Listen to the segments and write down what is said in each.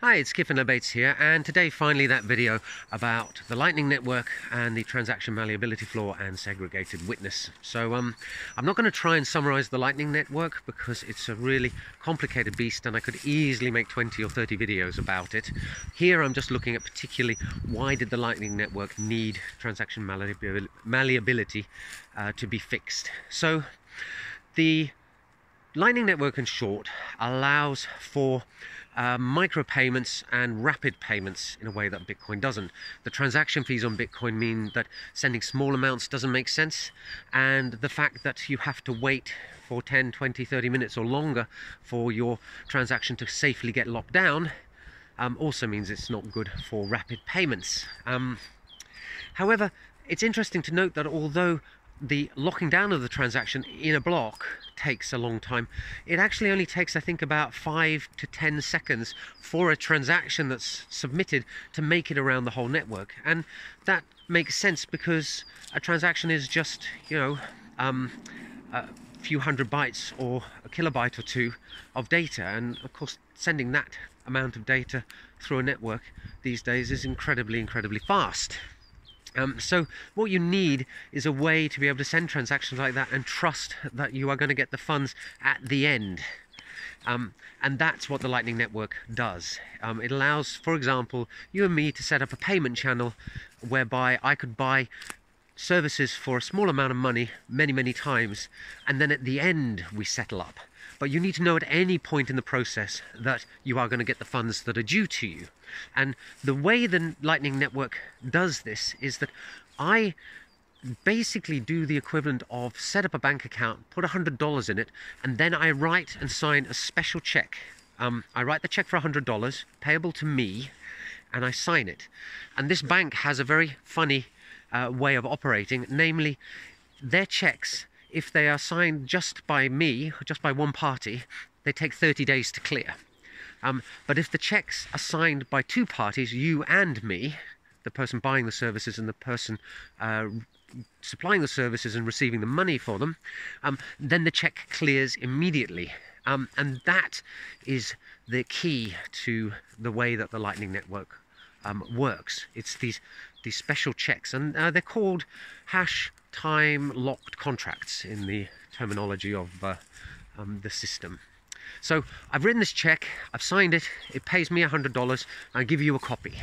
Hi, it's Kip and Bates here, and today finally that video about the Lightning Network and the transaction malleability flaw and segregated witness. So I'm not going to try and summarize the Lightning Network because it's a really complicated beast and I could easily make 20 or 30 videos about it. Here I'm just looking at particularly why did the Lightning Network need transaction malleability to be fixed. So the Lightning Network, in short, allows for micropayments and rapid payments in a way that Bitcoin doesn't. The transaction fees on Bitcoin mean that sending small amounts doesn't make sense, and the fact that you have to wait for 10, 20, 30 minutes or longer for your transaction to safely get locked down also means it's not good for rapid payments. However, it's interesting to note that although the locking down of the transaction in a block takes a long time, it actually only takes, I think, about 5 to 10 seconds for a transaction that's submitted to make it around the whole network. And that makes sense because a transaction is just, a few hundred bytes or a kilobyte or two of data, and of course sending that amount of data through a network these days is incredibly fast. So what you need is a way to be able to send transactions like that and trust that you are going to get the funds at the end. And that's what the Lightning Network does. It allows, for example, you and me to set up a payment channel whereby I could buy services for a small amount of money many times, and then at the end we settle up. But you need to know at any point in the process that you are going to get the funds that are due to you. And the way the Lightning Network does this is that I basically do the equivalent of set up a bank account, put $100 in it, and then I write and sign a special check. I write the check for $100 payable to me, and I sign it. And this bank has a very funny way of operating, namely their checks, if they are signed just by me, just by one party, they take 30 days to clear. But if the checks are signed by two parties, you and me, the person buying the services and the person supplying the services and receiving the money for them, then the check clears immediately. And that is the key to the way that the Lightning Network works. It's these special checks, and they're called hash time locked contracts in the terminology of the system. So I've written this check, I've signed it, it pays me $100, I give you a copy.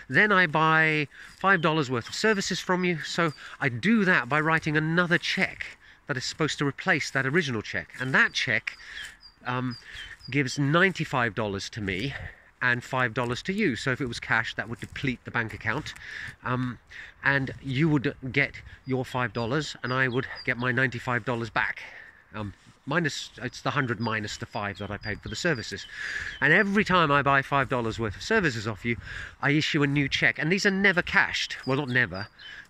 Then I buy $5 worth of services from you, so I do that by writing another check that is supposed to replace that original check. And that check gives $95 to me and $5 to you. So if it was cash, that would deplete the bank account, and you would get your $5 and I would get my $95 back. It's the 100 minus the 5 that I paid for the services. And every time I buy $5 worth of services off you, I issue a new check, and these are never cashed. Well, not never,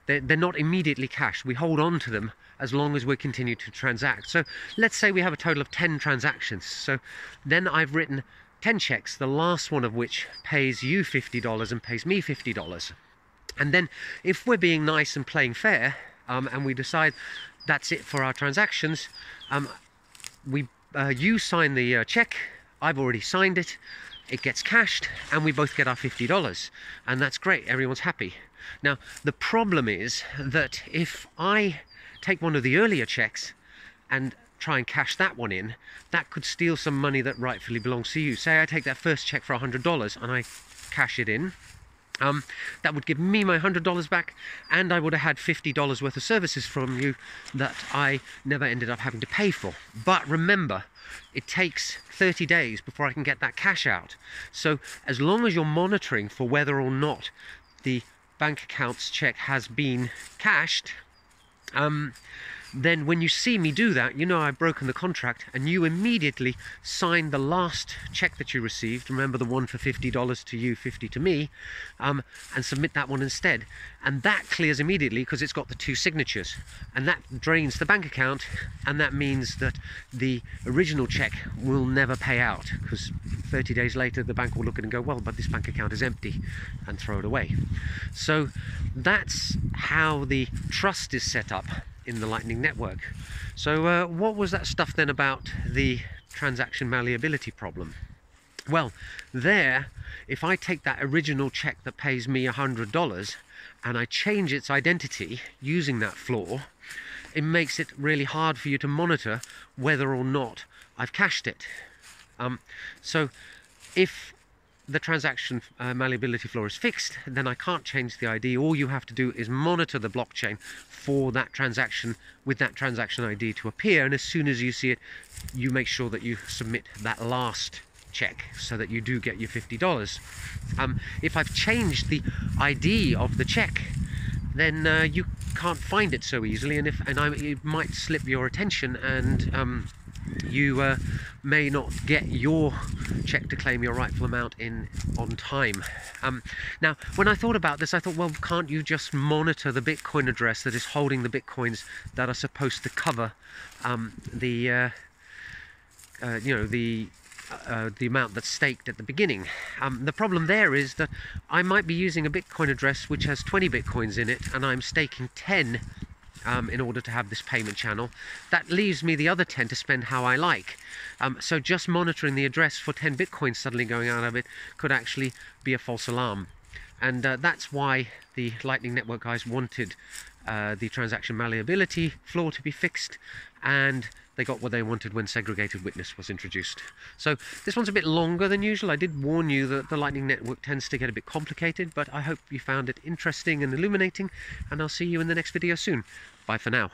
they're not immediately cashed. We hold on to them as long as we continue to transact. So let's say we have a total of 10 transactions. So then I've written 10 checks, the last one of which pays you $50 and pays me $50. And then if we're being nice and playing fair, and we decide that's it for our transactions, you sign the check, I've already signed it, it gets cashed, and we both get our $50. And that's great, everyone's happy. Now, the problem is that if I take one of the earlier checks and try and cash that one in, that could steal some money that rightfully belongs to you. Say I take that first check for $100 and I cash it in, that would give me my $100 back, and I would have had $50 worth of services from you that I never ended up having to pay for. But remember, it takes 30 days before I can get that cash out. So as long as you're monitoring for whether or not the bank account's check has been cashed, then when you see me do that, you know I've broken the contract, and you immediately sign the last check that you received, remember the one for $50 to you, 50 to me, and submit that one instead. And that clears immediately because it's got the two signatures, and that drains the bank account, and that means that the original check will never pay out, because 30 days later the bank will look at it and go, well, but this bank account is empty, and throw it away. So that's how the trust is set up in the Lightning Network. So what was that stuff then about the transaction malleability problem? Well, there, if I take that original check that pays me $100 and I change its identity using that flaw, it makes it really hard for you to monitor whether or not I've cashed it. So if the transaction malleability flaw is fixed, then I can't change the ID. All you have to do is monitor the blockchain for that transaction with that transaction ID to appear, and as soon as you see it, you make sure that you submit that last check so that you do get your $50. If I've changed the ID of the check, then you can't find it so easily, and it might slip your attention, and you may not get your check to claim your rightful amount on time. Now, when I thought about this, I thought, well, can't you just monitor the Bitcoin address that is holding the Bitcoins that are supposed to cover the amount that's staked at the beginning? The problem there is that I might be using a Bitcoin address which has 20 Bitcoins in it, and I'm staking 10 in order to have this payment channel. That leaves me the other 10 to spend how I like. So just monitoring the address for 10 Bitcoins suddenly going out of it could actually be a false alarm. And that's why the Lightning Network guys wanted the transaction malleability flaw to be fixed, and they got what they wanted when segregated witness was introduced. So this one's a bit longer than usual. I did warn you that the Lightning Network tends to get a bit complicated, but I hope you found it interesting and illuminating, and I'll see you in the next video soon. Bye for now.